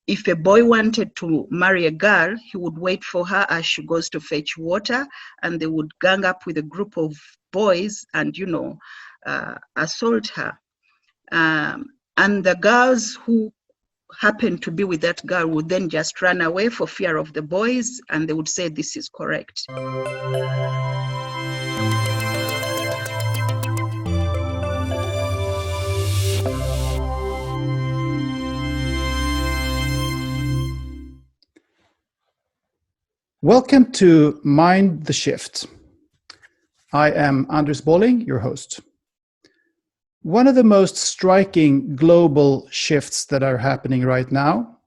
if a boy wanted to marry a girl, he would wait for her as she goes to fetch water, and they would gang up with a group of boys and, assault her. And the girls who happened to be with that girl would then just run away for fear of the boys, and they would say this is correct. Welcome to Mind the Shift. I am Anders Bolling, your host. One of the most striking global shifts that are happening right now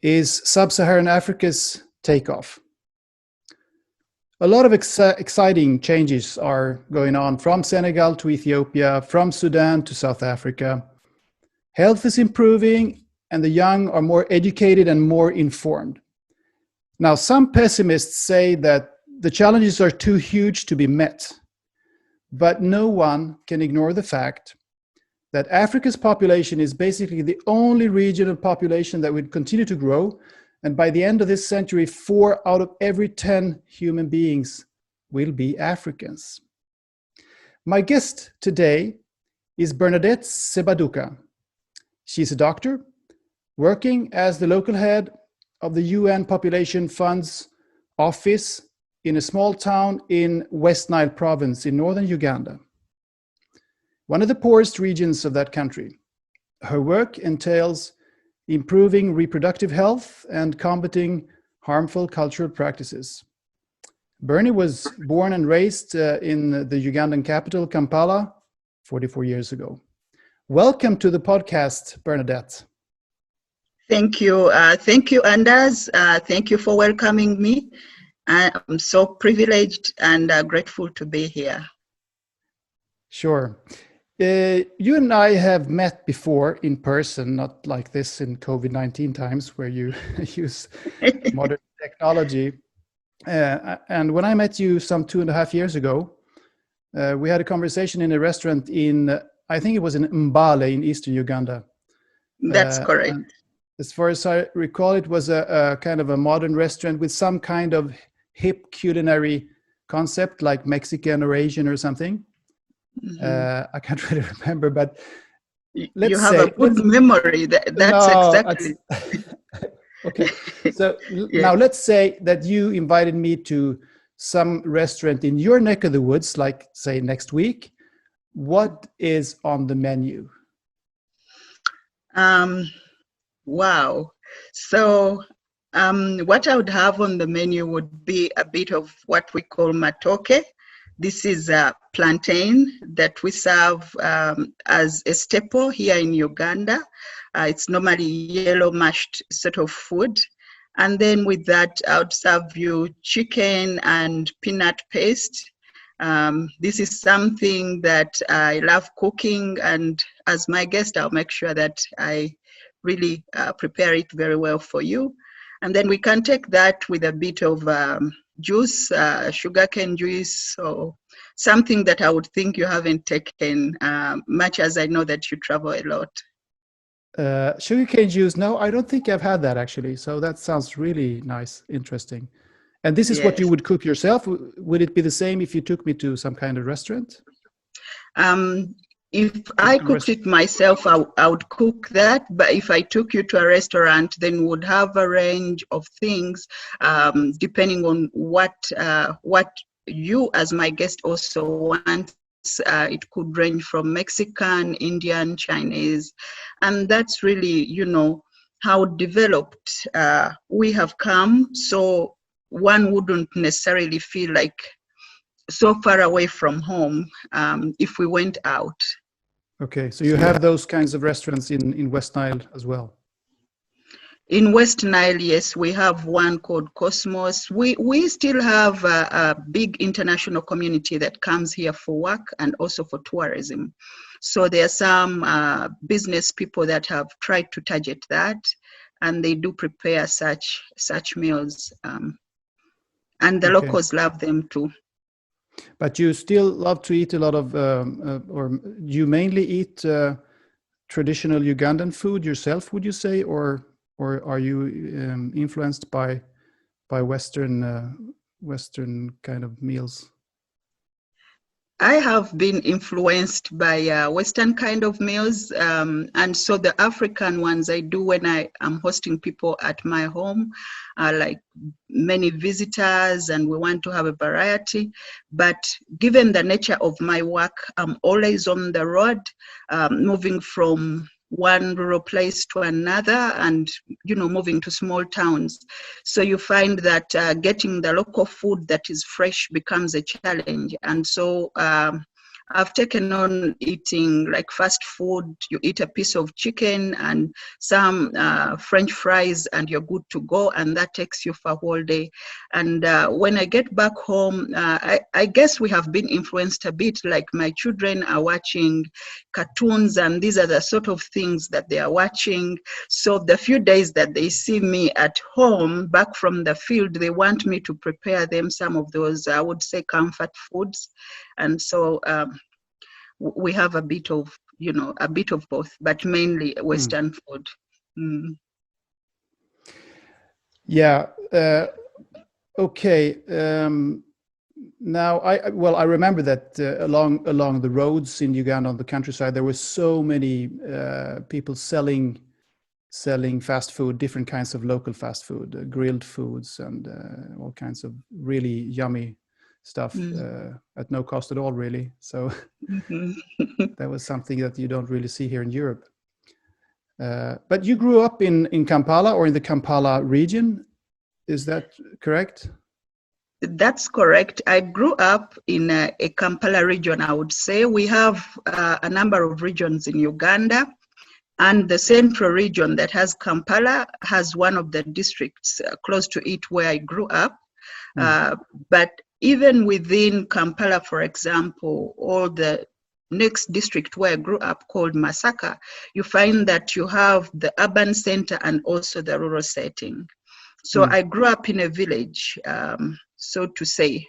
is Sub-Saharan Africa's takeoff. A lot of exciting changes are going on from Senegal to Ethiopia, from Sudan to South Africa. Health is improving, and the young are more educated and more informed. Now, some pessimists say that the challenges are too huge to be met, but no one can ignore the fact that Africa's population is basically the only regional population that will continue to grow, and by the end of this century, 4 out of every 10 human beings will be Africans. My guest today is Bernadette Ssebadduka. She's a doctor working as the local head of the UN Population Fund's office in a small town in West Nile province in northern Uganda, one of the poorest regions of that country. Her work entails improving reproductive health and combating harmful cultural practices. Bernie was born and raised in the Ugandan capital, Kampala, 44 years ago. Welcome to the podcast, Bernadette. Thank you. Thank you, Anders. Thank you for welcoming me. I'm so privileged and grateful to be here. Sure. You and I have met before in person, not like this in COVID-19 times where you use modern technology. And when I met you some 2.5 years ago, we had a conversation in a restaurant in, I think it was in Mbale in eastern Uganda. That's correct. As far as I recall, it was a kind of a modern restaurant with some kind of hip culinary concept like Mexican or Asian or something. Mm-hmm. I can't really remember, but let's you have a good memory. That's exactly. Okay. So yes. Now let's say that you invited me to some restaurant in your neck of the woods, like say next week. What is on the menu? Wow. So what I would have on the menu would be a bit of what we call matoke. This is a plantain that we serve as a staple here in Uganda. It's normally yellow mashed sort of food. And then with that, I would serve you chicken and peanut paste. This is something that I love cooking, and as my guest, I'll make sure that I really prepare it very well for you. And then we can take that with a bit of juice, sugarcane juice, or something that I would think you haven't taken, much as I know that you travel a lot. Sugarcane juice? No, I don't think I've had that actually. So that sounds really nice, interesting. And this is yes. What you would cook yourself? Would it be the same if you took me to some kind of restaurant? If I cooked it myself, I would cook that. But if I took you to a restaurant, then would have a range of things, depending on what you as my guest also want. It could range from Mexican, Indian, Chinese. And that's really, how developed we have come. So one wouldn't necessarily feel like so far away from home if we went out. Okay, so you have those kinds of restaurants in West Nile as well? In West Nile, yes, we have one called Cosmos. We still have a big international community that comes here for work and also for tourism. So there are some business people that have tried to target that, and they do prepare such meals. And the locals love them too. But you still love to eat a lot of, or you mainly eat traditional Ugandan food yourself, would you say, or are you influenced by Western kind of meals? I have been influenced by Western kind of meals. And so the African ones I do when I am hosting people at my home are like many visitors, and we want to have a variety. But given the nature of my work, I'm always on the road, moving from one rural place to another, and moving to small towns. So you find that getting the local food that is fresh becomes a challenge. And so I've taken on eating like fast food. You eat a piece of chicken and some French fries and you're good to go, and that takes you for a whole day. And when I get back home, I guess we have been influenced a bit, like my children are watching cartoons and these are the sort of things that they are watching. So the few days that they see me at home back from the field, they want me to prepare them some of those, I would say, comfort foods. And so we have a bit of both, but mainly Western food. Mm. Yeah. Okay. Now, I remember that along the roads in Uganda on the countryside, there were so many people selling fast food, different kinds of local fast food, grilled foods, and all kinds of really yummy stuff at no cost at all, really. So that was something that you don't really see here in Europe. But you grew up in Kampala, or in the Kampala region. Is that correct? That's correct. I grew up in a Kampala region, I would say. We have a number of regions in Uganda, and the central region that has Kampala has one of the districts close to it where I grew up. But even within Kampala, for example, or the next district where I grew up called Masaka, you find that you have the urban center and also the rural setting. So I grew up in a village, so to say.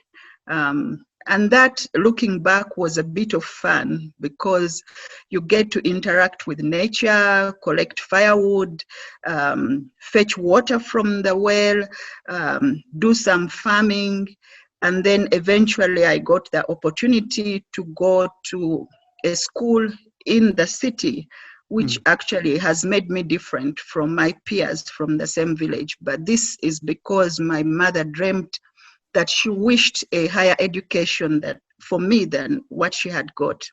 And that, looking back, was a bit of fun because you get to interact with nature, collect firewood, fetch water from the well, do some farming. And then eventually I got the opportunity to go to a school in the city, which actually has made me different from my peers from the same village. But this is because my mother dreamt that she wished a higher education for me than what she had got.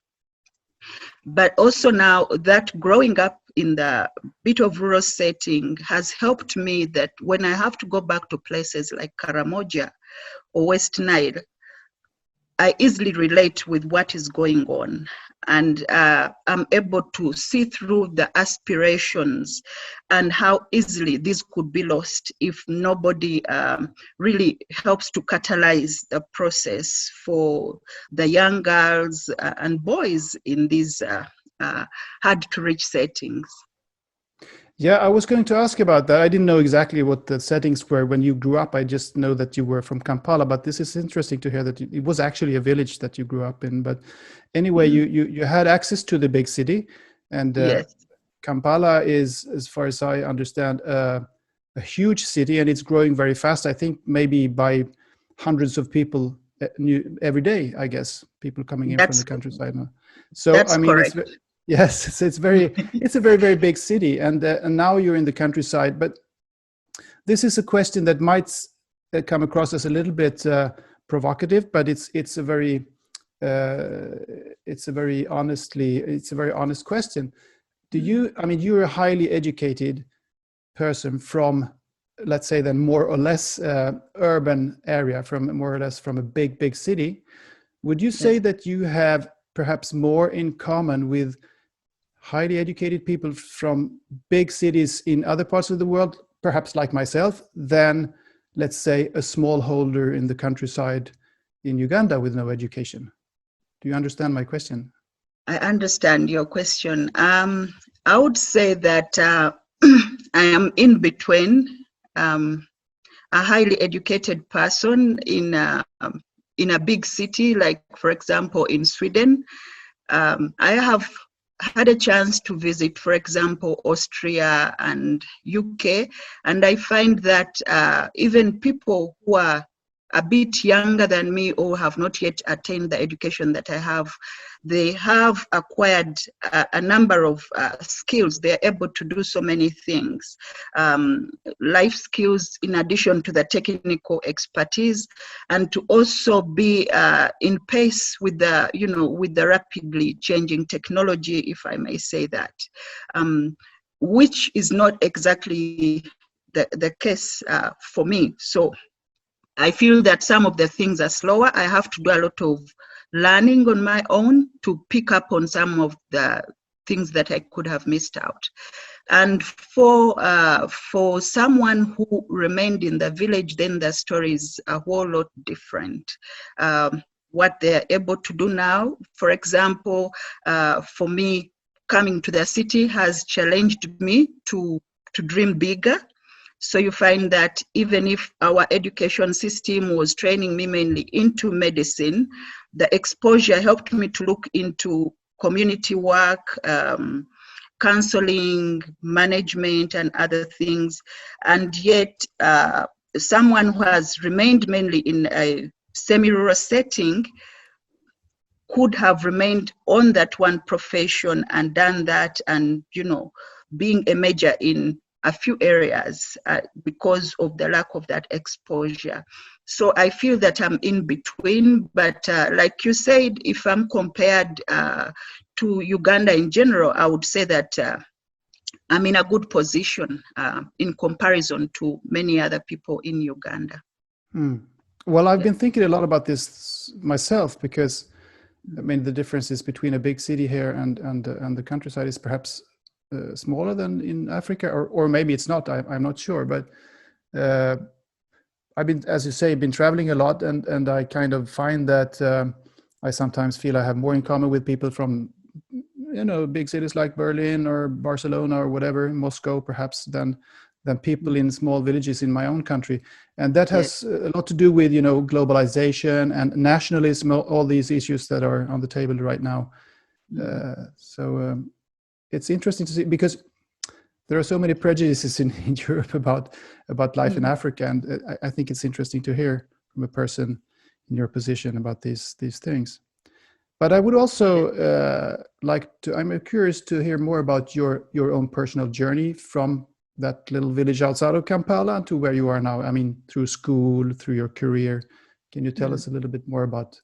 But also now that growing up in the bit of rural setting has helped me that when I have to go back to places like Karamoja or West Nile, I easily relate with what is going on, and I'm able to see through the aspirations and how easily this could be lost if nobody really helps to catalyze the process for the young girls and boys in these hard to reach settings. Yeah, I was going to ask about that. I didn't know exactly what the settings were when you grew up. I just know that you were from Kampala, but this is interesting to hear that it was actually a village that you grew up in. But anyway, you had access to the big city, and Yes. Kampala is, as far as I understand, a huge city, and it's growing very fast. I think maybe by hundreds of people every day, I guess, people coming in from the countryside now. So, that's I mean, correct. yes, it's a very, very big city, and now you're in the countryside. But this is a question that might come across as a little bit provocative, but it's a very honest question. Do you? I mean, you're a highly educated person from, let's say, then more or less urban area, from more or less from a big city. Would you say that you have perhaps more in common with highly educated people from big cities in other parts of the world, perhaps like myself, than, let's say, a smallholder in the countryside in Uganda with no education? Do you understand my question? I understand your question. I would say that I am in between a highly educated person in a big city, like, for example, in Sweden. I have had a chance to visit, for example, Austria and UK, and I find that even people who are a bit younger than me or have not yet attained the education that I have, they have acquired a number of skills. They're able to do so many things, life skills in addition to the technical expertise, and to also be in pace with the, with the rapidly changing technology, if I may say that, which is not exactly the case for me. So I feel that some of the things are slower. I have to do a lot of learning on my own to pick up on some of the things that I could have missed out. And for someone who remained in the village, then the story is a whole lot different. What they're able to do now, for example, for me, coming to the city has challenged me to dream bigger. So you find that even if our education system was training me mainly into medicine, the exposure helped me to look into community work, counseling, management, and other things. And yet, someone who has remained mainly in a semi-rural setting could have remained on that one profession and done that, and, being a major in a few areas because of the lack of that exposure. So I feel that I'm in between, but like you said, if I'm compared to Uganda in general, I would say that I'm in a good position in comparison to many other people in Uganda. Well, I've been thinking a lot about this myself, because I mean, the differences between a big city here and the countryside is perhaps smaller than in Africa, or maybe it's not. I'm not sure, but I've been, as you say, been traveling a lot, and I kind of find that I sometimes feel I have more in common with people from, big cities like Berlin or Barcelona or whatever, Moscow perhaps, than people in small villages in my own country. And that has a lot to do with, globalization and nationalism, all these issues that are on the table right now. So it's interesting to see, because there are so many prejudices in Europe about life in Africa. And I think it's interesting to hear from a person in your position about these things. But I would also I'm curious to hear more about your own personal journey from that little village outside of Kampala to where you are now. I mean, through school, through your career. Can you tell us a little bit more about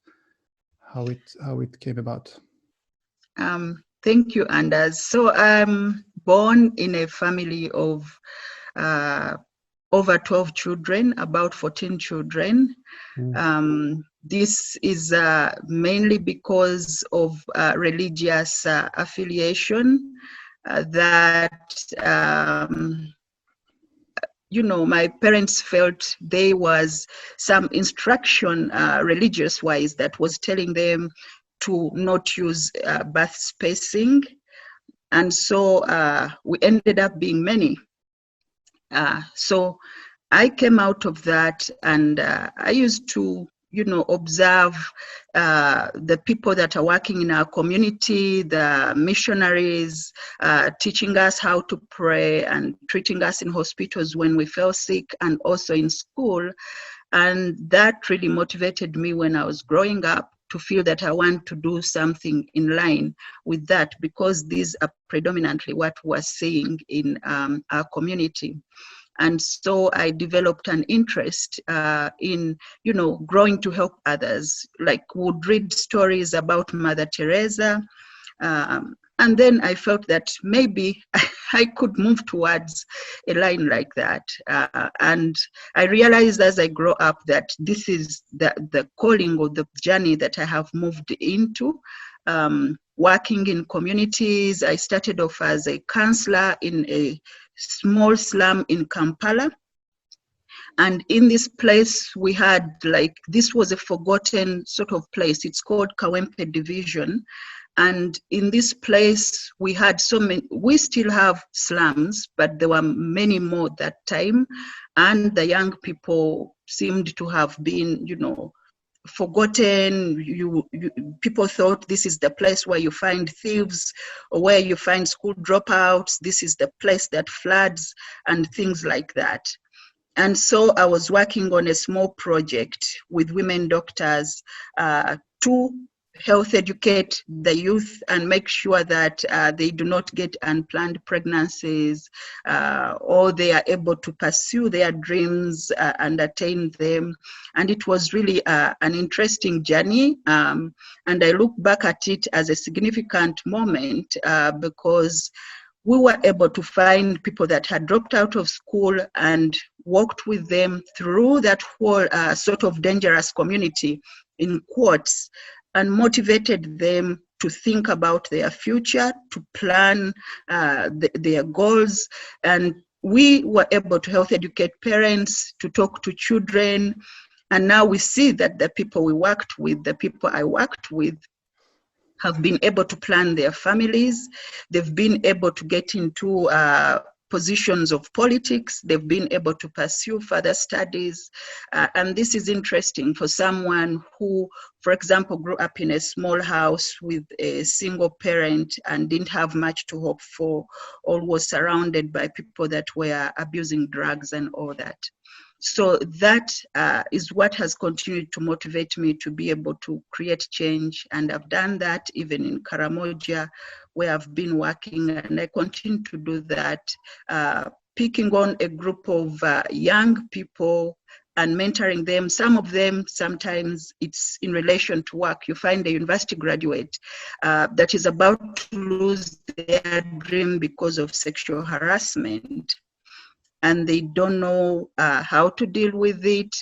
how it came about? Thank you, Anders. So I'm born in a family of over 12 children, about 14 children. This is mainly because of religious affiliation that, my parents felt there was some instruction religious-wise that was telling them to not use birth spacing. And so we ended up being many. So I came out of that, and I used to, observe the people that are working in our community, the missionaries, teaching us how to pray and treating us in hospitals when we fell sick, and also in school. And that really motivated me when I was growing up to feel that I want to do something in line with that, because these are predominantly what we're seeing in our community. And so I developed an interest in, growing to help others. Like, would read stories about Mother Teresa. And then I felt that maybe I could move towards a line like that. And I realized as I grow up that this is the calling or the journey that I have moved into. Working in communities, I started off as a counselor in a small slum in Kampala. And in this place, we had this was a forgotten sort of place. It's called Kawempe Division. And in this place, we had so many, we still have slums, but there were many more that time. And the young people seemed to have been, forgotten. People thought this is the place where you find thieves or where you find school dropouts. This is the place that floods and things like that. And so I was working on a small project with women doctors to health educate the youth and make sure that they do not get unplanned pregnancies, or they are able to pursue their dreams and attain them. And it was really an interesting journey. And I look back at it as a significant moment because we were able to find people that had dropped out of school and walked with them through that whole sort of dangerous community, in quotes, and motivated them to think about their future, to plan their goals. And we were able to health educate parents, to talk to children. And now we see that the people we worked with, the people I worked with, have been able to plan their families. They've been able to get into positions of politics. They've been able to pursue further studies. And this is interesting for someone who, for example, grew up in a small house with a single parent and didn't have much to hope for, or was surrounded by people that were abusing drugs and all that. So that is what has continued to motivate me to be able to create change. And I've done that even in Karamoja, where I've been working, and I continue to do that, picking on a group of young people and mentoring them. Some of them, sometimes it's in relation to work. You find a university graduate that is about to lose their dream because of sexual harassment, and they don't know how to deal with it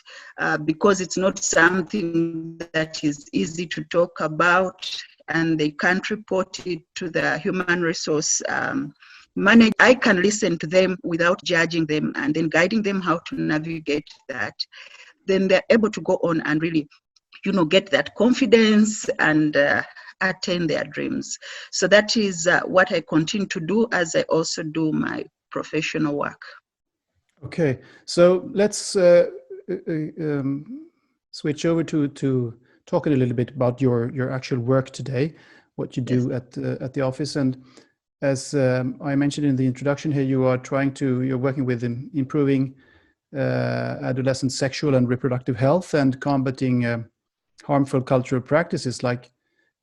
because it's not something that is easy to talk about, and they can't report it to the human resource manager. I can listen to them without judging them and then guiding them how to navigate that. Then they're able to go on and really, get that confidence and attain their dreams. So that is what I continue to do as I also do my professional work. Okay, so let's switch over to talking a little bit about your actual work today, what you do at the office. And as I mentioned in the introduction here, you're working with improving adolescent sexual and reproductive health and combating harmful cultural practices like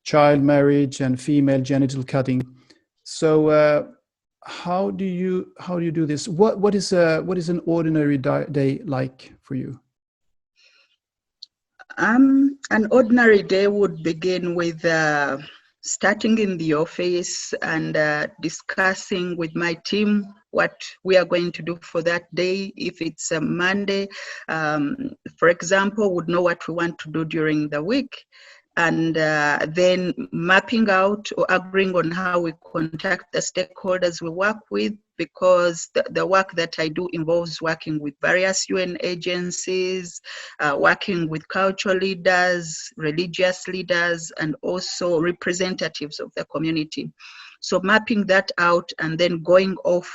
child marriage and female genital cutting. So how do you do this? What is an ordinary day like for you? An ordinary day would begin with starting in the office and discussing with my team what we are going to do for that day. If it's a Monday, for example, would know what we want to do during the week. And then mapping out or agreeing on how we contact the stakeholders we work with, because the work that I do involves working with various UN agencies, working with cultural leaders, religious leaders, and also representatives of the community. So mapping that out and then going off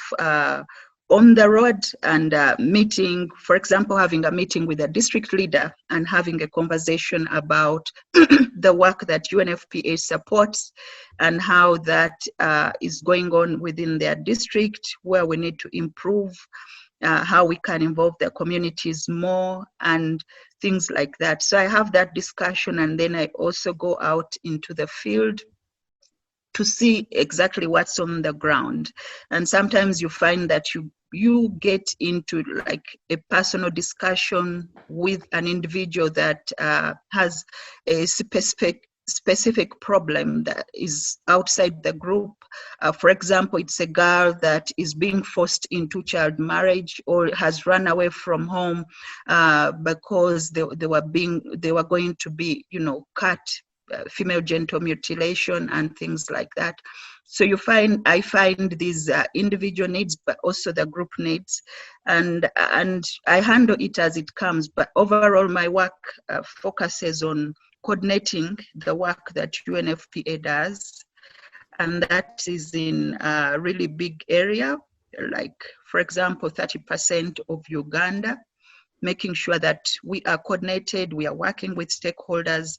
on the road and meeting, for example, having a meeting with a district leader and having a conversation about the work that UNFPA supports and how that is going on within their district, where we need to improve, how we can involve the communities more and things like that. So I have that discussion, and then I also go out into the field to see exactly what's on the ground. And sometimes you find that you get into like a personal discussion with an individual that has a specific problem that is outside the group. For example, it's a girl that is being forced into child marriage or has run away from home because they were going to be, cut, female genital mutilation and things like that. So I find these individual needs, but also the group needs, and I handle it as it comes. But overall, my work focuses on coordinating the work that UNFPA does, and that is in a really big area, like, for example, 30% of Uganda. making sure that we are coordinated, we are working with stakeholders,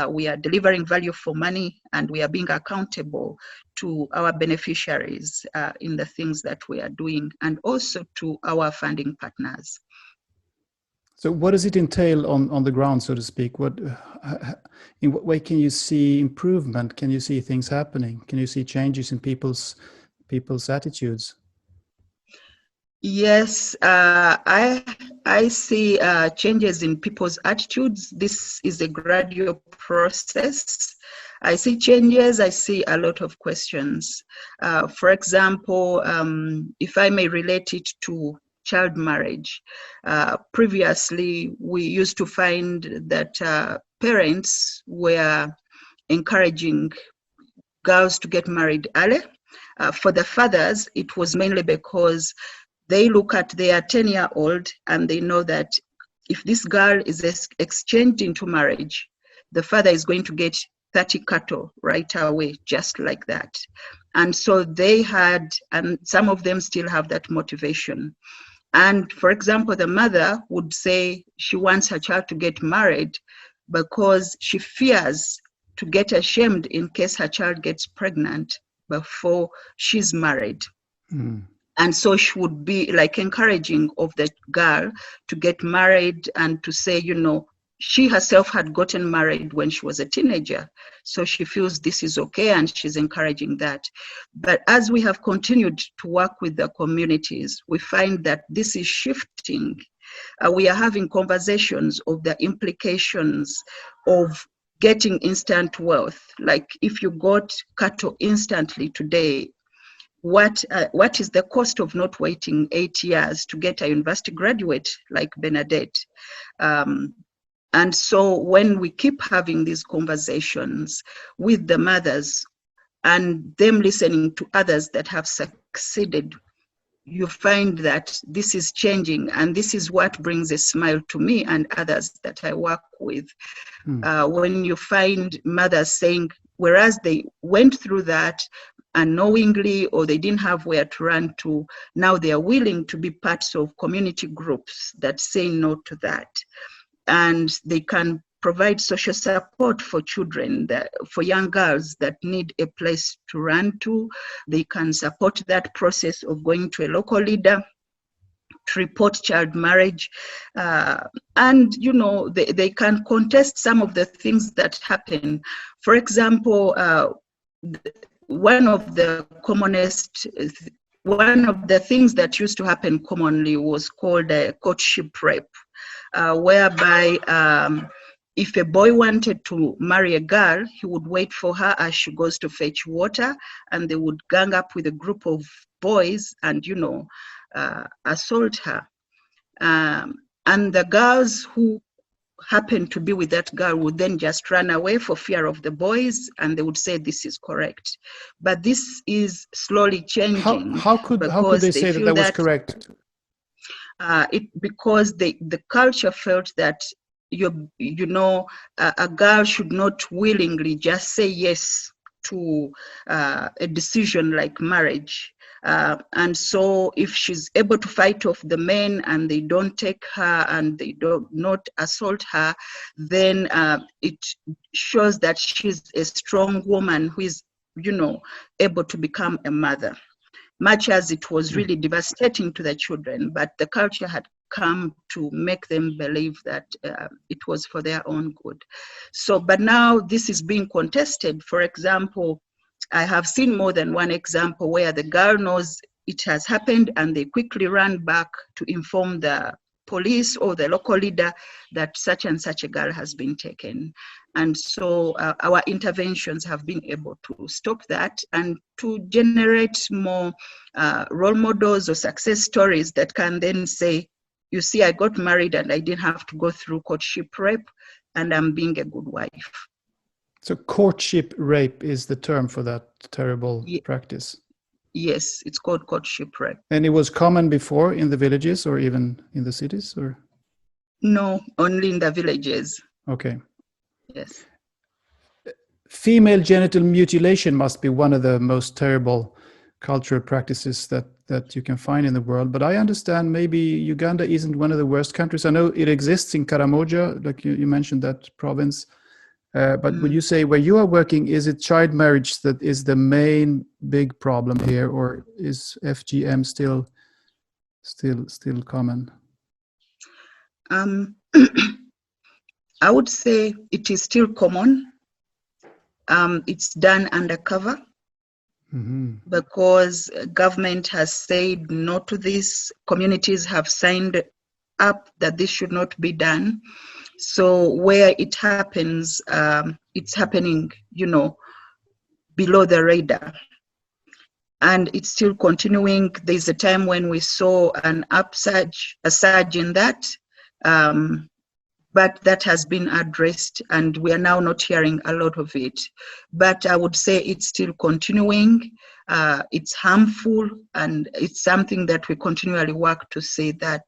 we are delivering value for money, and we are being accountable to our beneficiaries in the things that we are doing, and also to our funding partners. So what does it entail on the ground, so to speak? In what way can you see improvement? Can you see things happening? Can you see changes in people's attitudes? Yes, I see changes in people's attitudes. This is a gradual process. I see changes. I see a lot of questions. For example, if I may relate it to child marriage, previously we used to find that parents were encouraging girls to get married early. For the fathers, it was mainly because they look at their 10-year-old and they know that if this girl is exchanged into marriage, the father is going to get 30 cattle right away, just like that. And so they had, and some of them still have that motivation. And for example, the mother would say she wants her child to get married because she fears to get ashamed in case her child gets pregnant before she's married. Mm. And so she would be like encouraging of the girl to get married and to say, you know, she herself had gotten married when she was a teenager. So she feels this is okay and she's encouraging that. But as we have continued to work with the communities, we find that this is shifting. We are having conversations of the implications of getting instant wealth. Like if you got cattle instantly today, what is the cost of not waiting 8 years to get a university graduate like Bernadette? And so when we keep having these conversations with the mothers and them listening to others that have succeeded, you find that this is changing, and this is what brings a smile to me and others that I work with. When you find mothers saying, whereas they went through that unknowingly or they didn't have where to run to, now they are willing to be parts of community groups that say no to that. And they can provide social support for children, for young girls that need a place to run to. They can support that process of going to a local leader to report child marriage. And, you know, they can contest some of the things that happen. For example, one of the things that used to happen commonly was called courtship rape, whereby if a boy wanted to marry a girl, he would wait for her as she goes to fetch water, and they would gang up with a group of boys and, you know, assault her. And the girls who happened to be with that girl would then just run away for fear of the boys, and they would say this is correct. But this is slowly changing. How could they say that was correct? Because the culture felt that a girl should not willingly just say yes to a decision like marriage. And so if she's able to fight off the men and they don't take her and they do not assault her, then it shows that she's a strong woman who is, you know, able to become a mother. Much as it was really devastating to the children, but the culture had come to make them believe that it was for their own good. So, but now this is being contested. For example, I have seen more than one example where the girl knows it has happened and they quickly run back to inform the police or the local leader that such and such a girl has been taken. And so our interventions have been able to stop that and to generate more role models or success stories that can then say, you see, I got married and I didn't have to go through courtship rape, and I'm being a good wife. So courtship rape is the term for that terrible practice? Yes, it's called courtship rape. And it was common before in the villages or even in the cities, or? No, only in the villages. Okay. Yes. Female genital mutilation must be one of the most terrible cultural practices that that you can find in the world. But I understand maybe Uganda isn't one of the worst countries. I know it exists in Karamoja, like you mentioned that province. But would you say where you are working, is it child marriage that is the main big problem here, or is FGM still common? I would say it is still common. It's done undercover because government has said no to this. Communities have signed up that this should not be done. So where it happens, it's happening, below the radar. And it's still continuing. There's a time when we saw a surge in that. But that has been addressed, and we are now not hearing a lot of it. But I would say it's still continuing. It's harmful, and it's something that we continually work to say that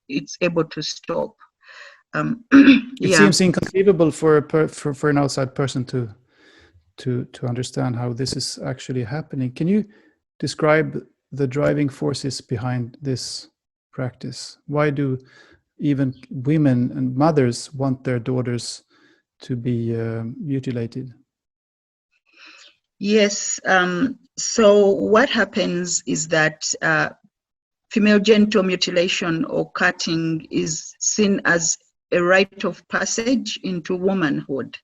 it's able to stop. It seems inconceivable for an outside person to understand how this is actually happening. Can you describe the driving forces behind this practice? Why do even women and mothers want their daughters to be mutilated? Yes. So what happens is that female genital mutilation or cutting is seen as a rite of passage into womanhood.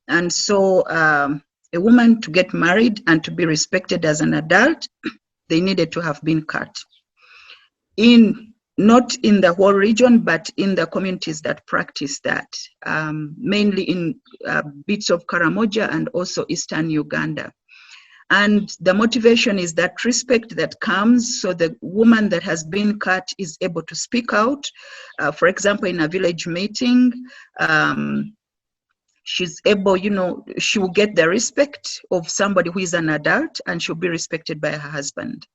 And so a woman, to get married and to be respected as an adult, they needed to have been cut. Not in the whole region, but in the communities that practice that, mainly in bits of Karamoja and also Eastern Uganda. And the motivation is that respect that comes, so the woman that has been cut is able to speak out. For example, in a village meeting, she's able, she will get the respect of somebody who is an adult, and she'll be respected by her husband.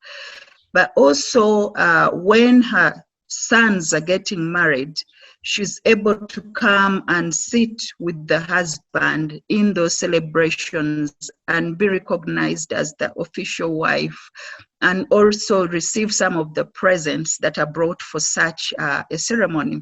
But also when her sons are getting married, she's able to come and sit with the husband in those celebrations and be recognized as the official wife, and also receive some of the presents that are brought for such a ceremony.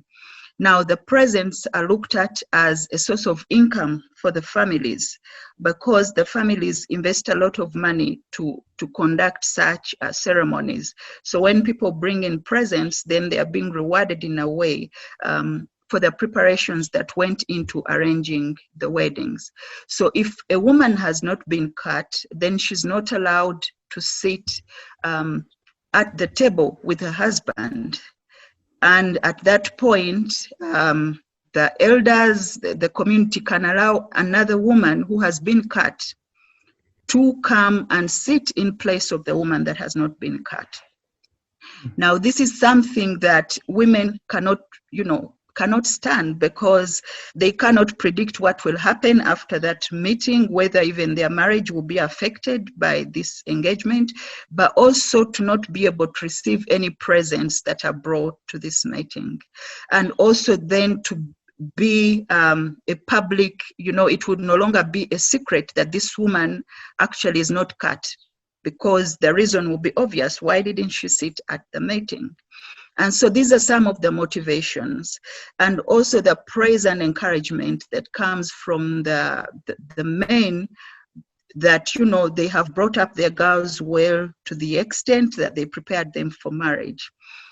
Now, the presents are looked at as a source of income for the families, because the families invest a lot of money to conduct such ceremonies. So when people bring in presents, then they are being rewarded in a way for the preparations that went into arranging the weddings. So if a woman has not been cut, then she's not allowed to sit at the table with her husband. And at that point, the elders, the community can allow another woman who has been cut to come and sit in place of the woman that has not been cut. Now, this is something that women cannot stand, because they cannot predict what will happen after that meeting, whether even their marriage will be affected by this engagement, but also to not be able to receive any presents that are brought to this meeting. And also then to be a public, it would no longer be a secret that this woman actually is not cut, because the reason will be obvious. Why didn't she sit at the meeting? And so these are some of the motivations, and also the praise and encouragement that comes from the men, that, they have brought up their girls well, to the extent that they prepared them for marriage.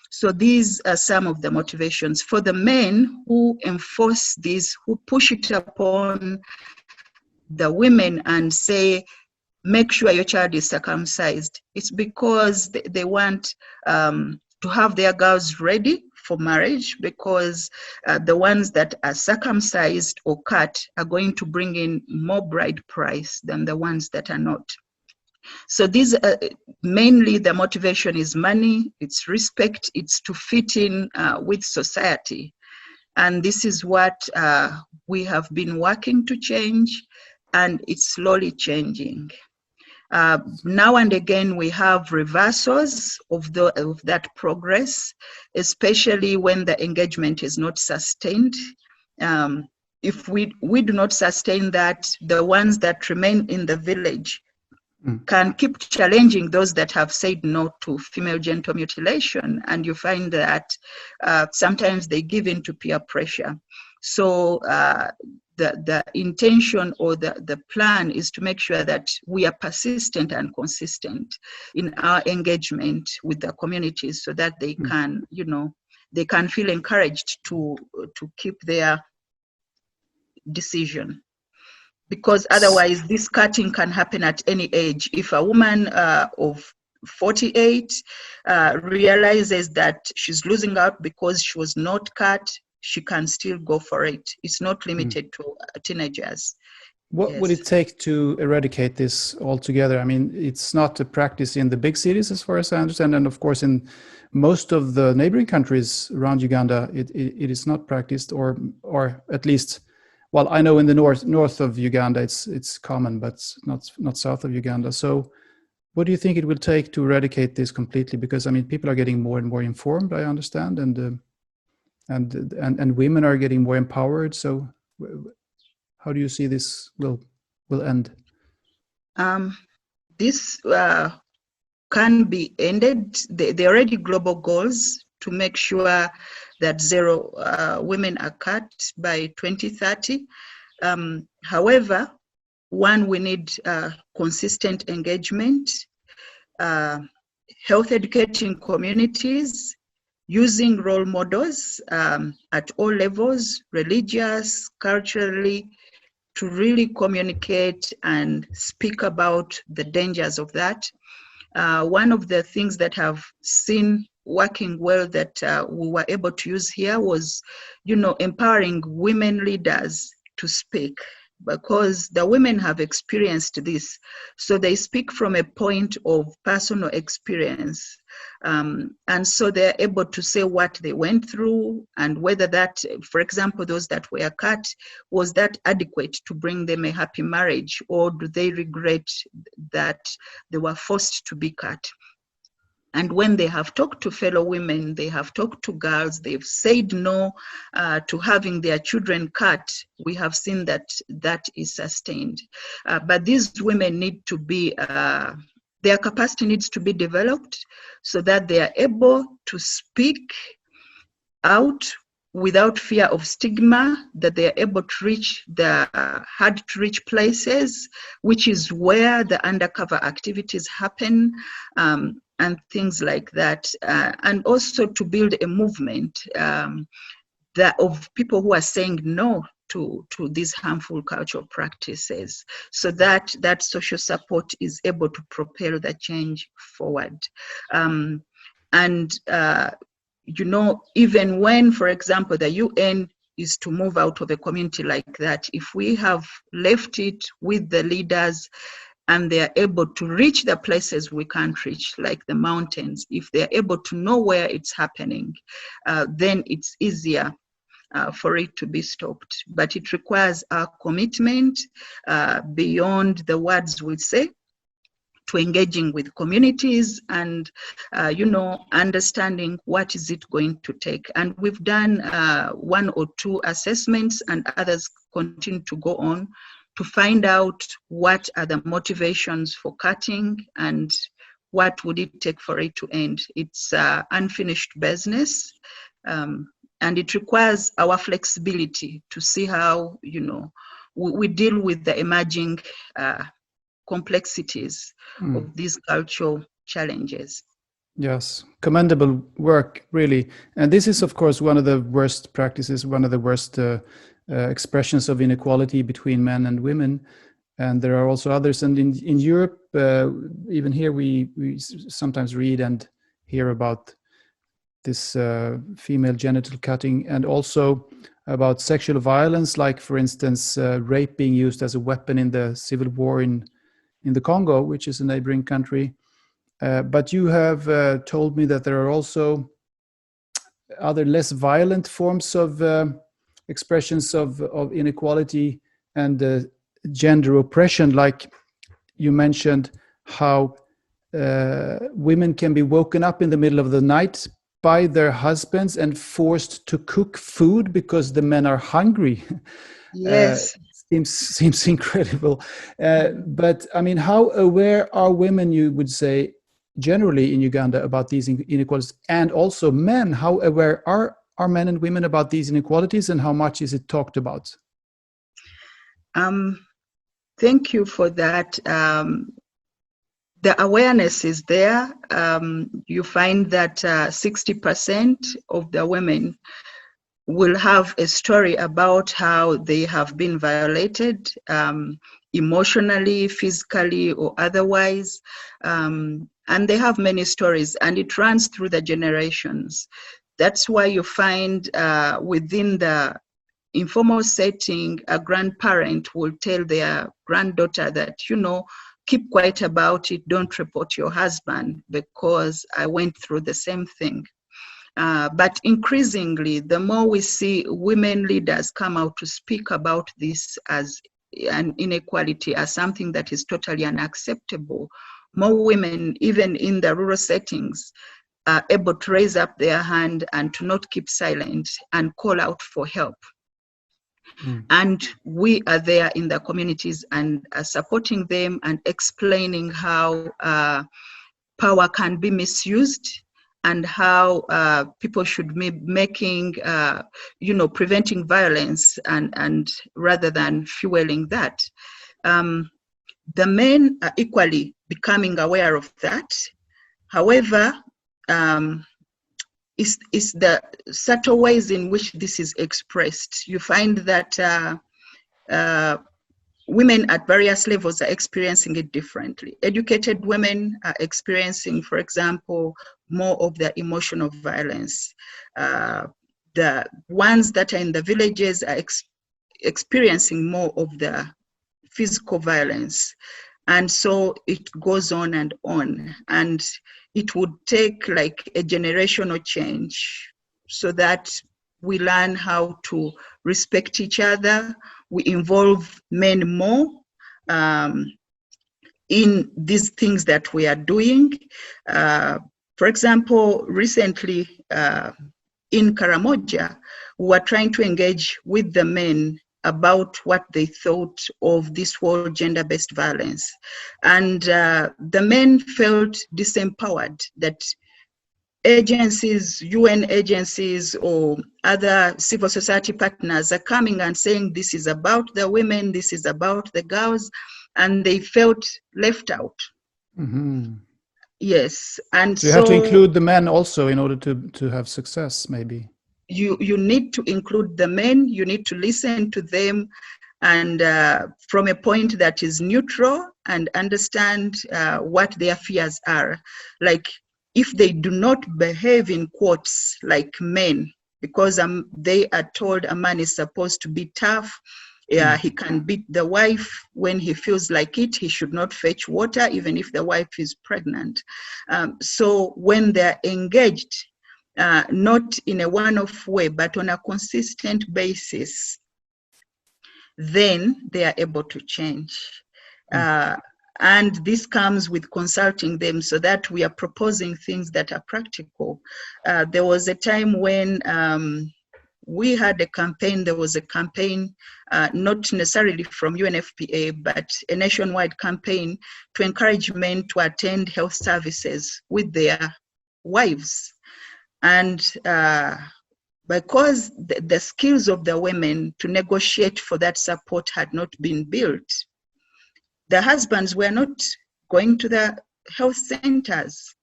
So these are some of the motivations. For the men who enforce this, who push it upon the women and say, make sure your child is circumcised, it's because they want to have their girls ready for marriage, because the ones that are circumcised or cut are going to bring in more bride price than the ones that are not. So these mainly the motivation is money, it's respect, it's to fit in with society. And this is what we have been working to change, and it's slowly changing. Now and again, we have reversals of that progress, especially when the engagement is not sustained. If we do not sustain that, the ones that remain in the village can keep challenging those that have said no to female genital mutilation, and you find that sometimes they give in to peer pressure. So the intention or the plan is to make sure that we are persistent and consistent in our engagement with the communities, so that they can, they can feel encouraged to keep their decision. Because otherwise, this cutting can happen at any age. If a woman of 48 realizes that she's losing out because she was not cut, she can still go for it. It's not limited to teenagers. What would it take to eradicate this altogether? I mean, it's not a practice in the big cities, as far as I understand, and of course, in most of the neighboring countries around Uganda, it is not practiced, or at least. Well, I know in the north of Uganda it's common, but not south of Uganda. So, what do you think it will take to eradicate this completely? Because I mean, people are getting more and more informed, I understand, and women are getting more empowered. So, how do you see this will end? This can be ended. There are already global goals to make sure that 0 women are cut by 2030. However, we need consistent engagement, health educating communities, using role models at all levels, religious, culturally, to really communicate and speak about the dangers of that. One of the things that I've seen working well that we were able to use here was, empowering women leaders to speak, because the women have experienced this. So they speak from a point of personal experience. And so they're able to say what they went through and whether that, for example, those that were cut, was that adequate to bring them a happy marriage, or do they regret that they were forced to be cut? And when they have talked to fellow women, they have talked to girls, they've said no to having their children cut, we have seen that that is sustained. But these women need to be, their capacity needs to be developed so that they are able to speak out without fear of stigma, that they are able to reach the hard to reach places, which is where the undercover activities happen, and things like that. And also to build a movement that of people who are saying no to these harmful cultural practices, so that that social support is able to propel the change forward. Even when, for example, the UN is to move out of a community like that, if we have left it with the leaders and they are able to reach the places we can't reach, like the mountains, if they're able to know where it's happening, then it's easier for it to be stopped. But it requires our commitment beyond the words we say, to engaging with communities and, understanding what is it going to take. And we've done 1 or 2 assessments, and others continue to go on to find out what are the motivations for cutting and what would it take for it to end. It's unfinished business, and it requires our flexibility to see how, we deal with the emerging complexities of these cultural challenges. Yes, commendable work, really. And this is, of course, one of the worst practices, one of the worst expressions of inequality between men and women. And there are also others. And in Europe, even here, we sometimes read and hear about this female genital cutting, and also about sexual violence, like, for instance, rape being used as a weapon in the civil war in the Congo, which is a neighboring country. But you have told me that there are also other less violent forms of expressions of inequality and gender oppression, like you mentioned how women can be woken up in the middle of the night by their husbands and forced to cook food because the men are hungry. Yes. seems incredible. But I mean, how aware are women, you would say, generally in Uganda about these inequalities? And also men, how aware are men and women about these inequalities, and how much is it talked about? Thank you for that. The awareness is there. You find that 60% of the women will have a story about how they have been violated emotionally, physically, or otherwise. And they have many stories, and it runs through the generations. That's why you find within the informal setting, a grandparent will tell their granddaughter that, keep quiet about it, don't report your husband because I went through the same thing. But increasingly, the more we see women leaders come out to speak about this as an inequality, as something that is totally unacceptable, more women, even in the rural settings, are able to raise up their hand and to not keep silent and call out for help. And we are there in the communities and supporting them and explaining how power can be misused and how people should be making, preventing violence and rather than fueling that. The men are equally becoming aware of that. However, it's the subtle ways in which this is expressed. You find that women at various levels are experiencing it differently. Educated women are experiencing, for example, more of the emotional violence. The ones that are in the villages are experiencing more of the physical violence. And so it goes on. And it would take like a generational change so that we learn how to respect each other. We involve men more in these things that we are doing. For example, recently in Karamoja, we were trying to engage with the men about what they thought of this whole gender-based violence. And the men felt disempowered, that agencies, UN agencies or other civil society partners are coming and saying this is about the women, this is about the girls, and they felt left out. Yes, and so you have to include the men also in order to have success, maybe. You need to include the men, you need to listen to them, and from a point that is neutral and understand what their fears are. Like, if they do not behave in quotes like men, because they are told a man is supposed to be tough, he can beat the wife when he feels like it, he should not fetch water even if the wife is pregnant. So when they're engaged, not in a one-off way, but on a consistent basis, then they are able to change. And this comes with consulting them so that we are proposing things that are practical. There was a time when we had a campaign, there was a campaign, not necessarily from UNFPA, but a nationwide campaign to encourage men to attend health services with their wives. And because the skills of the women to negotiate for that support had not been built, the husbands were not going to the health centers.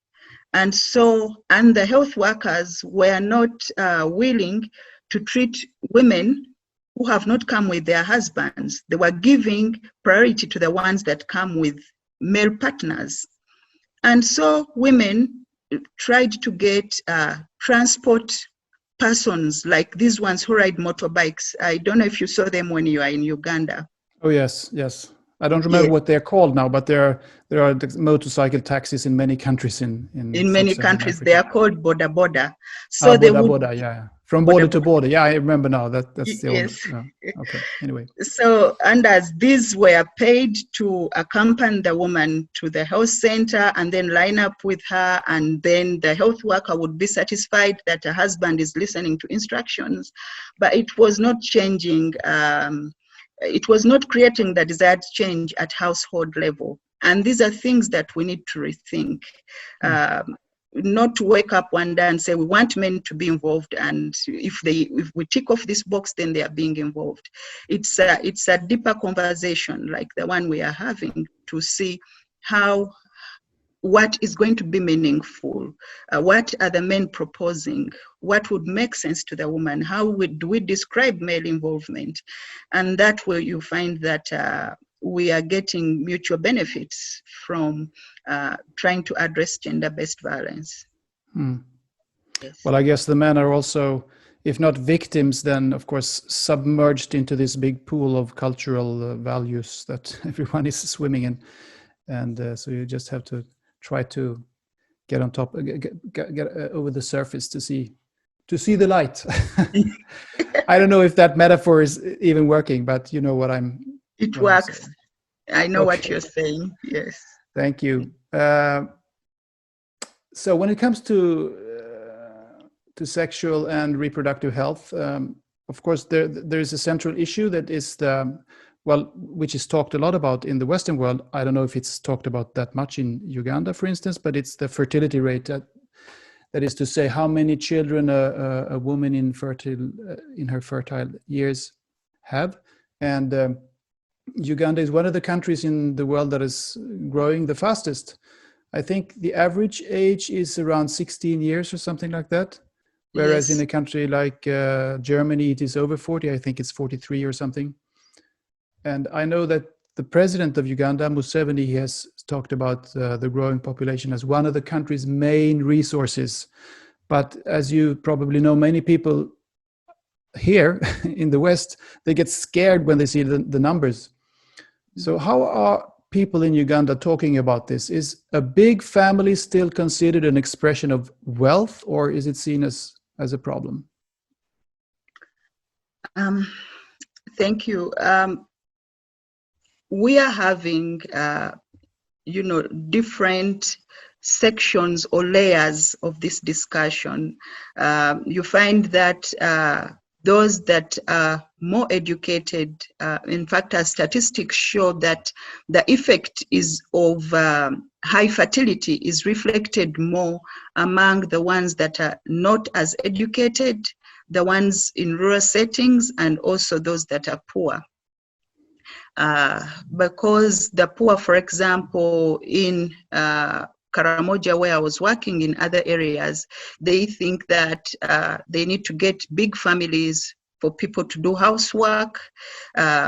And the health workers were not willing to treat women who have not come with their husbands. They were giving priority to the ones that come with male partners. And so women tried to get transport persons like these ones who ride motorbikes. I don't know if you saw them when you are in Uganda. Oh, yes. I don't remember what they're called now, but there are motorcycle taxis in many countries in many countries. Africa. They are called boda boda. So they would, yeah. From border to border. Yeah, I remember now. That's the yes. old. Okay. Anyway. So, and as these were paid to accompany the woman to the health center and then line up with her, and then the health worker would be satisfied that her husband is listening to instructions, but it was not changing it was not creating the desired change at household level. And these are things that we need to rethink. Not to wake up one day and say we want men to be involved, and if we tick off this box, then they are being involved. It's a deeper conversation like the one we are having, to see what is going to be meaningful, what are the men proposing, what would make sense to the woman, how do we describe male involvement, and that way you find that we are getting mutual benefits from trying to address gender-based violence. Yes. Well, I guess the men are also, if not victims, then of course submerged into this big pool of cultural values that everyone is swimming in, and so you just have to try to get on top, get over the surface to see the light. I don't know if that metaphor is even working, but you know what I'm. It works. I know what you're saying. Yes. Thank you. So when it comes to sexual and reproductive health, of course, there is a central issue that is which is talked a lot about in the Western world. I don't know if it's talked about that much in Uganda, for instance, but it's the fertility rate. That is to say, how many children a woman in her fertile years have. And Uganda is one of the countries in the world that is growing the fastest. I think the average age is around 16 years or something like that. Whereas in a country like Germany, it is over 40. I think it's 43 or something. And I know that the president of Uganda, Museveni, has talked about the growing population as one of the country's main resources. But as you probably know, many people here in the West, they get scared when they see the numbers. So how are people in Uganda talking about this? Is a big family still considered an expression of wealth, or is it seen as a problem? Thank you. We are having, different sections or layers of this discussion. You find that those that are more educated, in fact, our statistics show that the effect of high fertility is reflected more among the ones that are not as educated, the ones in rural settings, and also those that are poor. Because the poor, for example, in Karamoja, where I was working, in other areas, they think that they need to get big families for people to do housework,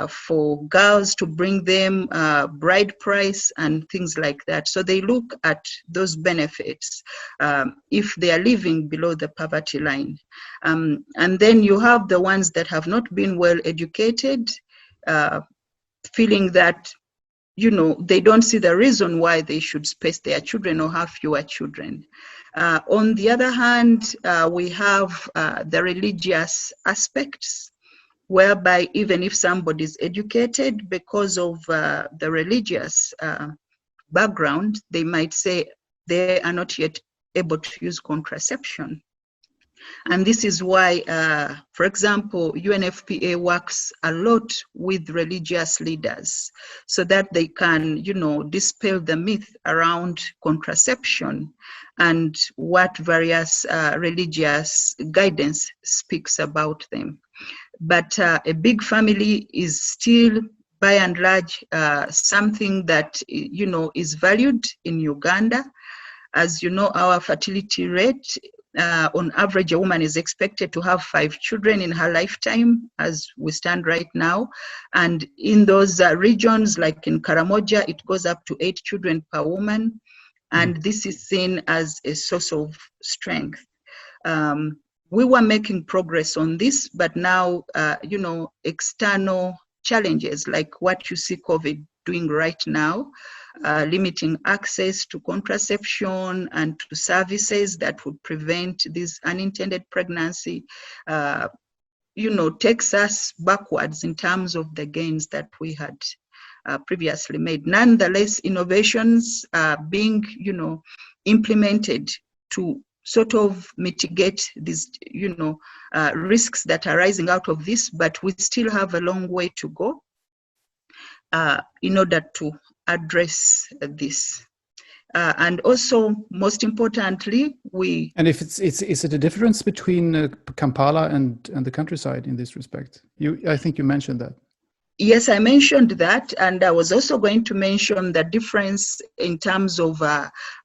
for girls to bring them bride price and things like that. So they look at those benefits if they are living below the poverty line. And then you have the ones that have not been well educated, feeling that, they don't see the reason why they should space their children or have fewer children. On the other hand, we have the religious aspects, whereby even if somebody is educated, because of the religious background, they might say they are not yet able to use contraception. And this is why, for example, UNFPA works a lot with religious leaders so that they can, dispel the myth around contraception and what various religious guidance speaks about them. But a big family is still, by and large, something that, is valued in Uganda. As you know, our fertility rate, on average, a woman is expected to have 5 children in her lifetime, as we stand right now. And in those regions, like in Karamoja, it goes up to 8 children per woman. And this is seen as a source of strength. We were making progress on this, but now, external challenges like what you see COVID doing right now, limiting access to contraception and to services that would prevent this unintended pregnancy, takes us backwards in terms of the gains that we had previously made. Nonetheless, innovations are being, implemented to sort of mitigate these, risks that are rising out of this, but we still have a long way to go. in order to address this. And also, most importantly, And if is it a difference between Kampala and the countryside in this respect? I think you mentioned that. Yes, I mentioned that, and I was also going to mention the difference in terms of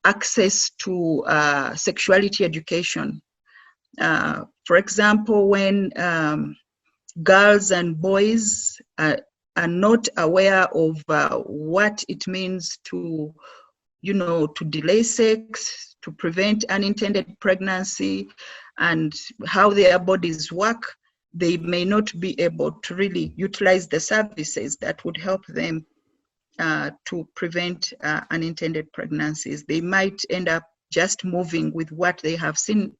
access to sexuality education. For example, when girls and boys are not aware of what it means to, to delay sex, to prevent unintended pregnancy, and how their bodies work, they may not be able to really utilize the services that would help them to prevent unintended pregnancies. They might end up just moving with what they have seen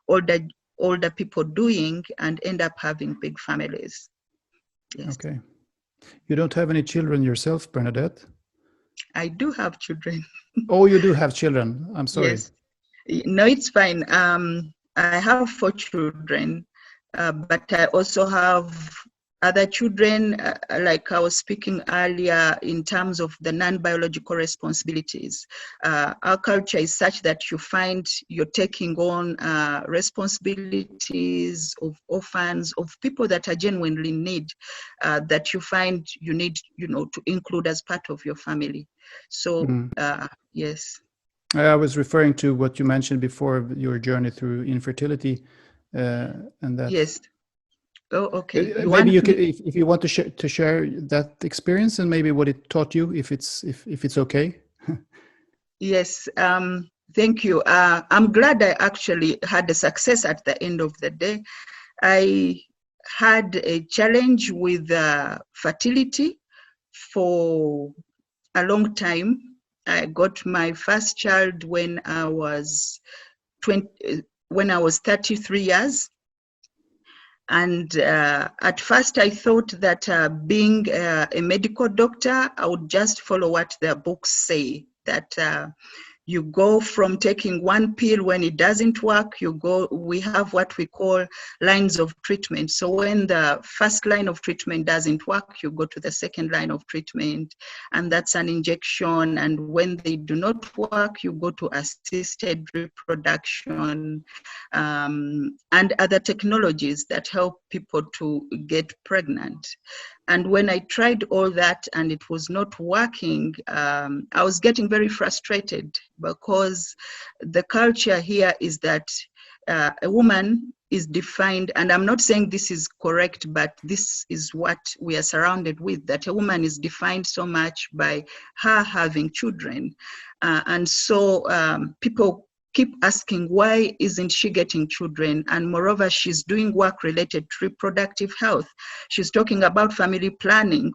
older people doing and end up having big families. Yes. Okay. You don't have any children yourself, Bernadette? I do have children. Oh, you do have children. I'm sorry. Yes. No, it's fine. I have 4 children, but I also have other children, like I was speaking earlier, in terms of the non-biological responsibilities. Our culture is such that you find you're taking on responsibilities of orphans, of people that are genuinely in need, that you find you need, to include as part of your family. So, yes. I was referring to what you mentioned before, your journey through infertility, and that. Yes. Oh, okay. Maybe you could, if you want to share that experience and maybe what it taught you, if it's okay. Yes. Thank you. I'm glad I actually had a success at the end of the day. I had a challenge with fertility for a long time. I got my first child when I was 33 years. And at first I thought that being a medical doctor, I would just follow what the books say, that you go from taking one pill when it doesn't work, we have what we call lines of treatment. So when the first line of treatment doesn't work, you go to the second line of treatment, and that's an injection. And when they do not work, you go to assisted reproduction, and other technologies that help people to get pregnant. And when I tried all that and it was not working, I was getting very frustrated, because the culture here is that a woman is defined, and I'm not saying this is correct, but this is what we are surrounded with, that a woman is defined so much by her having children. And so people keep asking, why isn't she getting children? And moreover, she's doing work related to reproductive health. She's talking about family planning.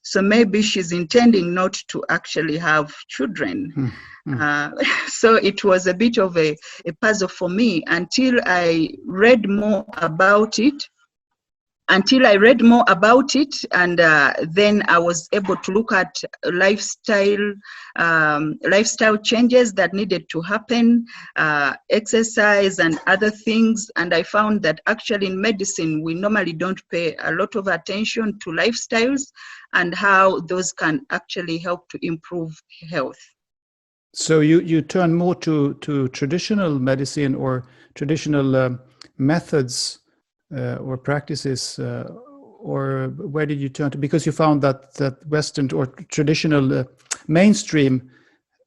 So maybe she's intending not to actually have children. So it was a bit of a puzzle for me until I read more about it. And then I was able to look at lifestyle changes that needed to happen, exercise and other things. And I found that actually in medicine, we normally don't pay a lot of attention to lifestyles and how those can actually help to improve health. So you turn more to traditional medicine or traditional methods or practices, or where did you turn to? Because you found that Western or traditional mainstream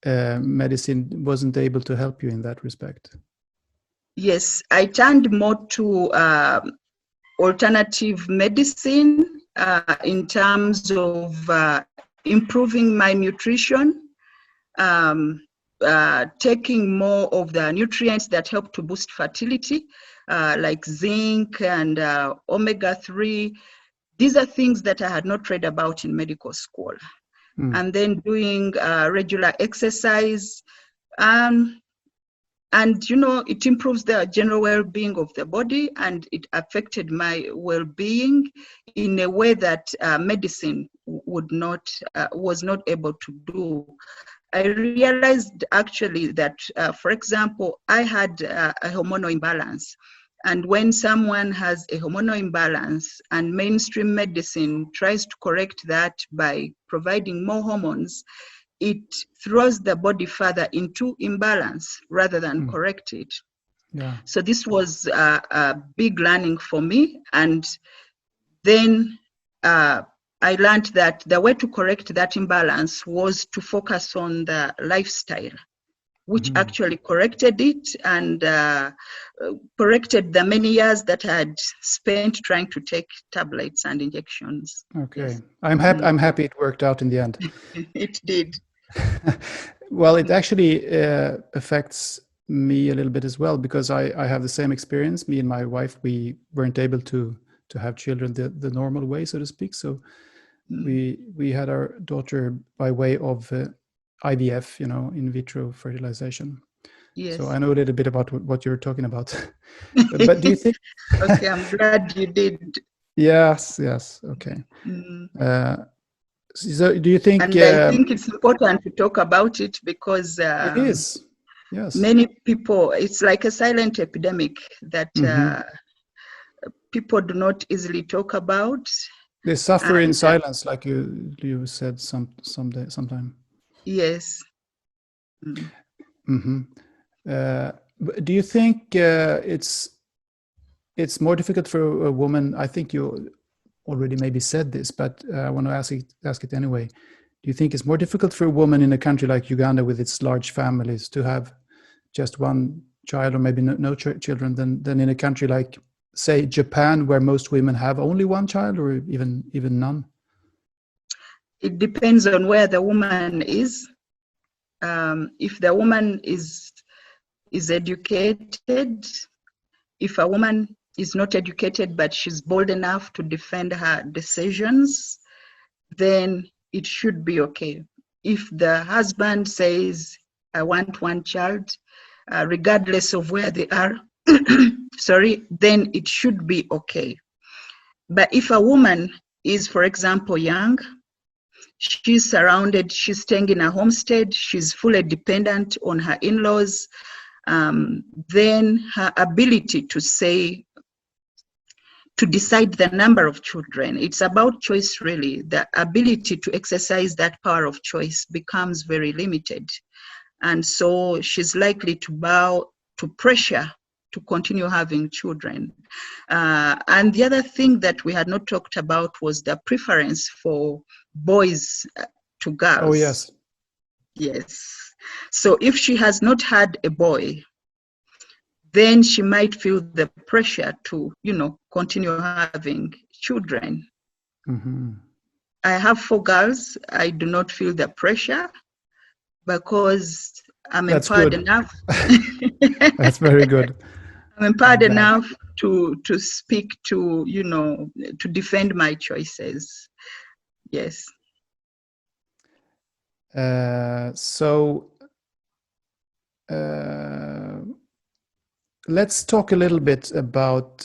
medicine wasn't able to help you in that respect. Yes, I turned more to alternative medicine in terms of improving my nutrition, taking more of the nutrients that help to boost fertility, like zinc and omega-3. These are things that I had not read about in medical school. And then doing regular exercise. And, it improves the general well-being of the body, and it affected my well-being in a way that medicine was not able to do. I realized actually that, for example, I had a hormonal imbalance. And when someone has a hormonal imbalance and mainstream medicine tries to correct that by providing more hormones, it throws the body further into imbalance rather than correct it. Yeah. So this was a big learning for me. And then I learned that the way to correct that imbalance was to focus on the lifestyle, which actually corrected it and corrected the many years that I had spent trying to take tablets and injections. Okay. Yes. I'm happy it worked out in the end. It did. Well, it actually affects me a little bit as well, because I have the same experience. Me and my wife, we weren't able to have children the normal way, so to speak. So we had our daughter by way of IVF, in vitro fertilization. Yes. So I know a little bit about what you're talking about. But do you think? Okay, I'm glad you did. Yes. Okay. So do you think? And I think it's important to talk about it because it is. Yes. Many people, it's like a silent epidemic that people do not easily talk about. They suffer in silence, like you said sometime. Yes. Do you think it's more difficult for a woman? I think you already maybe said this, but I want to ask it anyway. Do you think it's more difficult for a woman in a country like Uganda with its large families to have just one child, or maybe no children, than in a country like, say, Japan, where most women have only one child, or even none? It depends on where the woman is. If the woman is educated, if a woman is not educated but she's bold enough to defend her decisions, then it should be okay. If the husband says, I want one child, regardless of where they are, then it should be okay. But if a woman is, for example, young, she's surrounded, she's staying in a homestead, she's fully dependent on her in-laws, then her ability to decide the number of children, it's about choice really. The ability to exercise that power of choice becomes very limited. And so she's likely to bow to pressure to continue having children. And the other thing that we had not talked about was the preference for boys to girls. Oh, yes. Yes. So if she has not had a boy, then she might feel the pressure to, continue having children. I have 4 girls. I do not feel the pressure because I'm empowered enough. That's very good. I'm empowered enough to speak to, to defend my choices. Yes. Let's talk a little bit about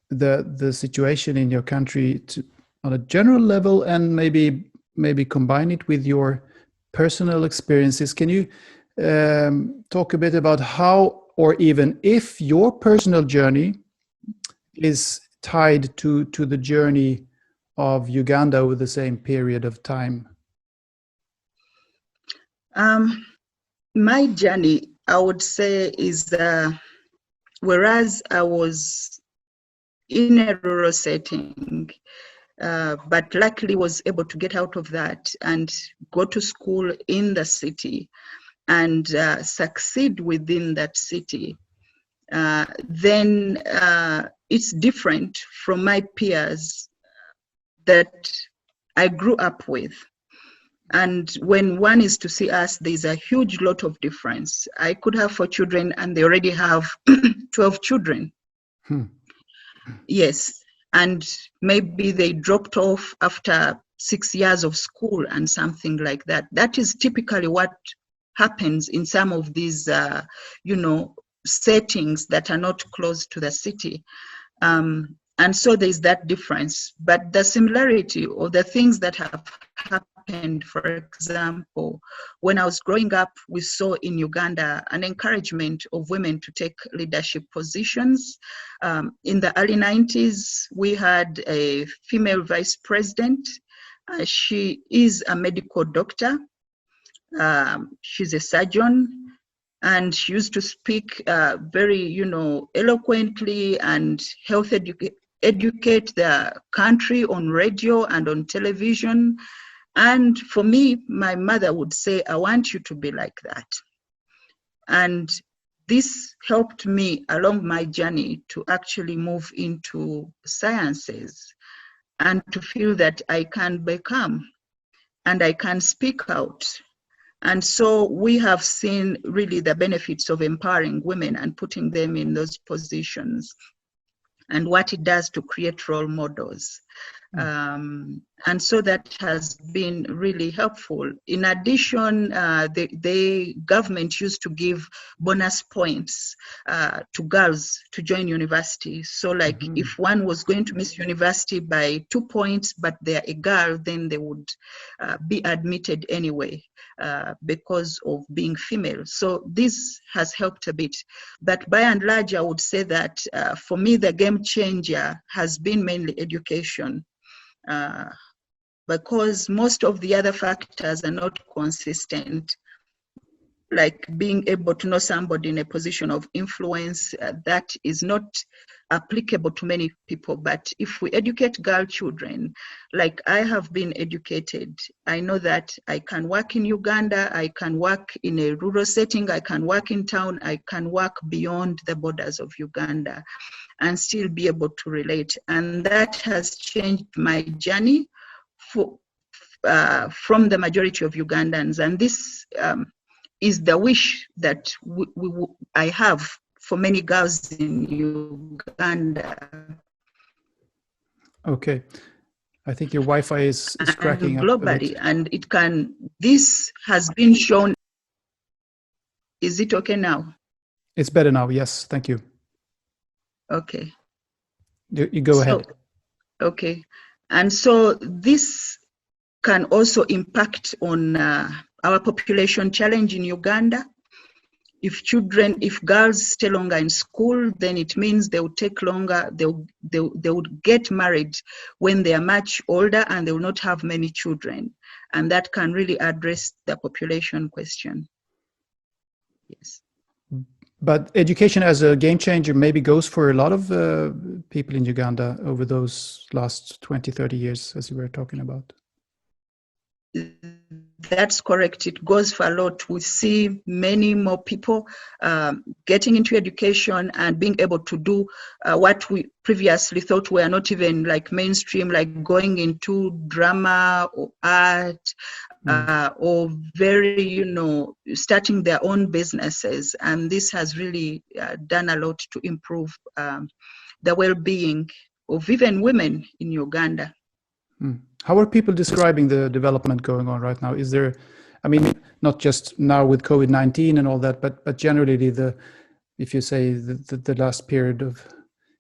the situation in your country on a general level, and maybe combine it with your personal experiences. Can you talk a bit about how, or even if, your personal journey is tied to the journey of Uganda over the same period of time? My journey, I would say, is whereas I was in a rural setting, but luckily was able to get out of that and go to school in the city and succeed within that city, then it's different from my peers that I grew up with. And when one is to see us, there's a huge lot of difference. I could have 4 children and they already have 12 children. Yes. And maybe they dropped off after 6 years of school and something like that. That is typically what happens in some of these, settings that are not close to the city. And so there's that difference. But the similarity, or the things that have happened happened, for example, when I was growing up, we saw in Uganda an encouragement of women to take leadership positions. In the early 90s, we had a female vice president. She is a medical doctor. She's a surgeon. And she used to speak very, eloquently and educate the country on radio and on television. And for me, my mother would say, I want you to be like that. And this helped me along my journey to actually move into sciences and to feel that I can become and I can speak out. And so we have seen really the benefits of empowering women and putting them in those positions and what it does to create role models. And so that has been really helpful. In addition, the government used to give bonus points to girls to join university. So like if one was going to miss university by 2 points, but they're a girl, then they would be admitted anyway because of being female. So this has helped a bit. But by and large, I would say that for me, the game changer has been mainly education. Because most of the other factors are not consistent, like being able to know somebody in a position of influence, that is not applicable to many people. But if we educate girl children, like I have been educated, I know that I can work in Uganda, I can work in a rural setting, I can work in town, I can work beyond the borders of Uganda and still be able to relate. And that has changed my journey from the majority of Ugandans. And this is the wish that I have for many girls in Uganda. Okay. I think your Wi-Fi is cracking and globally, up a bit. And it can, this has been shown. Is it okay now? It's better now, yes, thank you. Okay. You go ahead. Okay. And so this can also impact on our population challenge in Uganda. If girls stay longer in school, then it means they will take longer, they would get married when they are much older and they will not have many children. And that can really address the population question. Yes. But education as a game changer maybe goes for a lot of people in Uganda over those last 20, 30 years, as you were talking about. That's correct. It goes for a lot. We see many more people getting into education and being able to do what we previously thought were not even like mainstream, like going into drama or art, or very, starting their own businesses. And this has really done a lot to improve the well-being of even women in Uganda. How are people describing the development going on right now? Is there, I mean, not just now with COVID-19 and all that, but generally if you say the last period of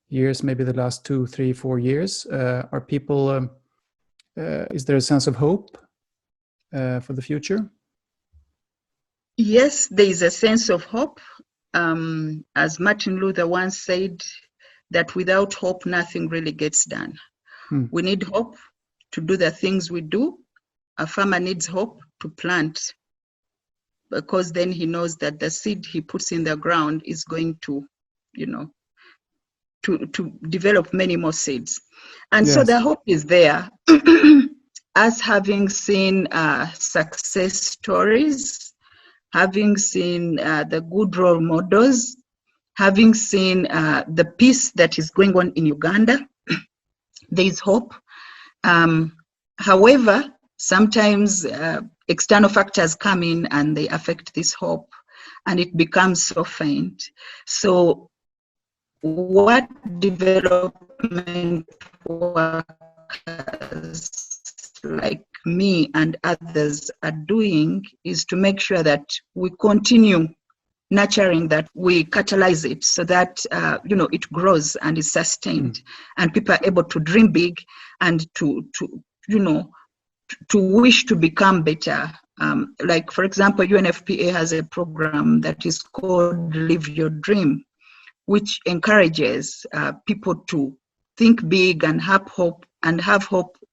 years, maybe the last 2, 3, 4 years, are people, is there a sense of hope for the future? Yes, there is a sense of hope. As Martin Luther once said, that without hope, nothing really gets done. We need hope to do the things we do. A farmer needs hope to plant, because then he knows that the seed he puts in the ground is going to, to develop many more seeds. And so the hope is there. Us having seen success stories, having seen the good role models, having seen the peace that is going on in Uganda, there is hope. However, sometimes external factors come in and they affect this hope and it becomes so faint. So what development workers like me and others are doing is to make sure that we continue nurturing that, we catalyze it so that it grows and is sustained, and people are able to dream big and to to wish to become better. Like, for example, UNFPA has a program that is called Live Your Dream, which encourages people to think big and have hope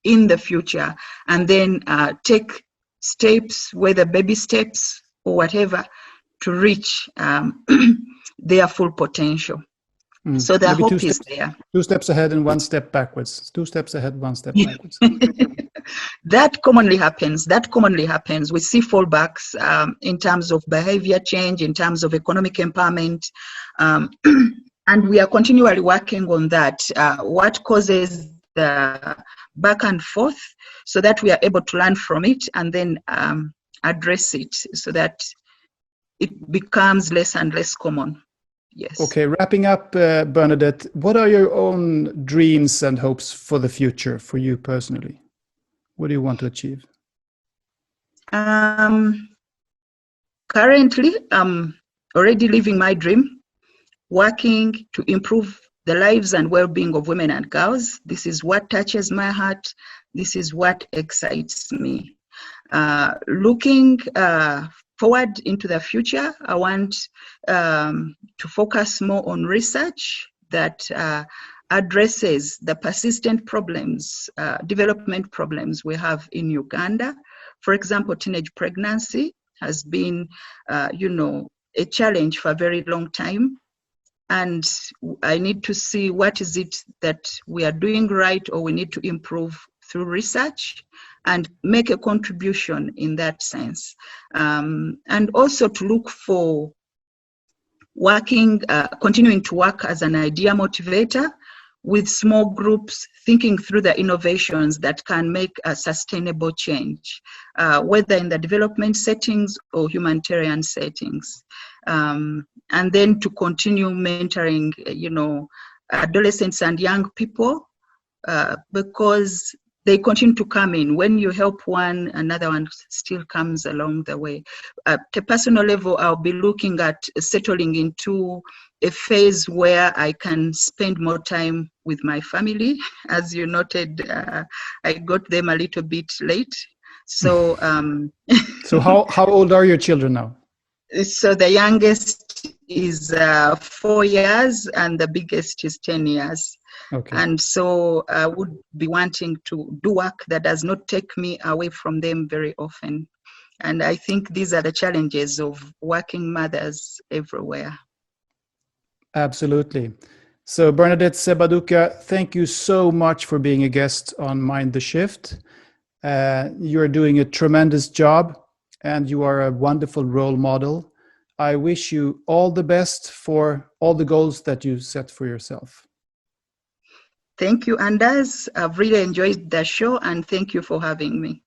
in the future, and then take steps, whether baby steps or whatever, to reach their full potential. So the Maybe hope is there. 2 steps ahead and 1 step backwards. 2 steps ahead, 1 step backwards. That commonly happens. We see fallbacks in terms of behavior change, in terms of economic empowerment, and we are continually working on that. What causes the back and forth, so that we are able to learn from it and then address it, so that it becomes less and less common. Yes. Okay, wrapping up, Bernadette, what are your own dreams and hopes for the future for you personally? What do you want to achieve? Currently, I'm already living my dream, working to improve the lives and well-being of women and girls. This is what touches my heart. This is what excites me. Looking forward into the future, I want to focus more on research that addresses the persistent problems, development problems we have in Uganda. For example, teenage pregnancy has been, a challenge for a very long time. And I need to see what is it that we are doing right or we need to improve through research, and make a contribution in that sense. And also to look for continuing to work as an idea motivator with small groups, thinking through the innovations that can make a sustainable change, whether in the development settings or humanitarian settings. And then to continue mentoring, adolescents and young people, because they continue to come in. When you help one, another one still comes along the way. At a personal level, I'll be looking at settling into a phase where I can spend more time with my family. As you noted, I got them a little bit late. So, So how old are your children now? So the youngest is 4 years and the biggest is 10 years. Okay. And so I would be wanting to do work that does not take me away from them very often. And I think these are the challenges of working mothers everywhere. Absolutely. So Bernadette Ssebadduka, thank you so much for being a guest on Mind the Shift. You're doing a tremendous job and you are a wonderful role model. I wish you all the best for all the goals that you set for yourself. Thank you, Anders. I've really enjoyed the show, and thank you for having me.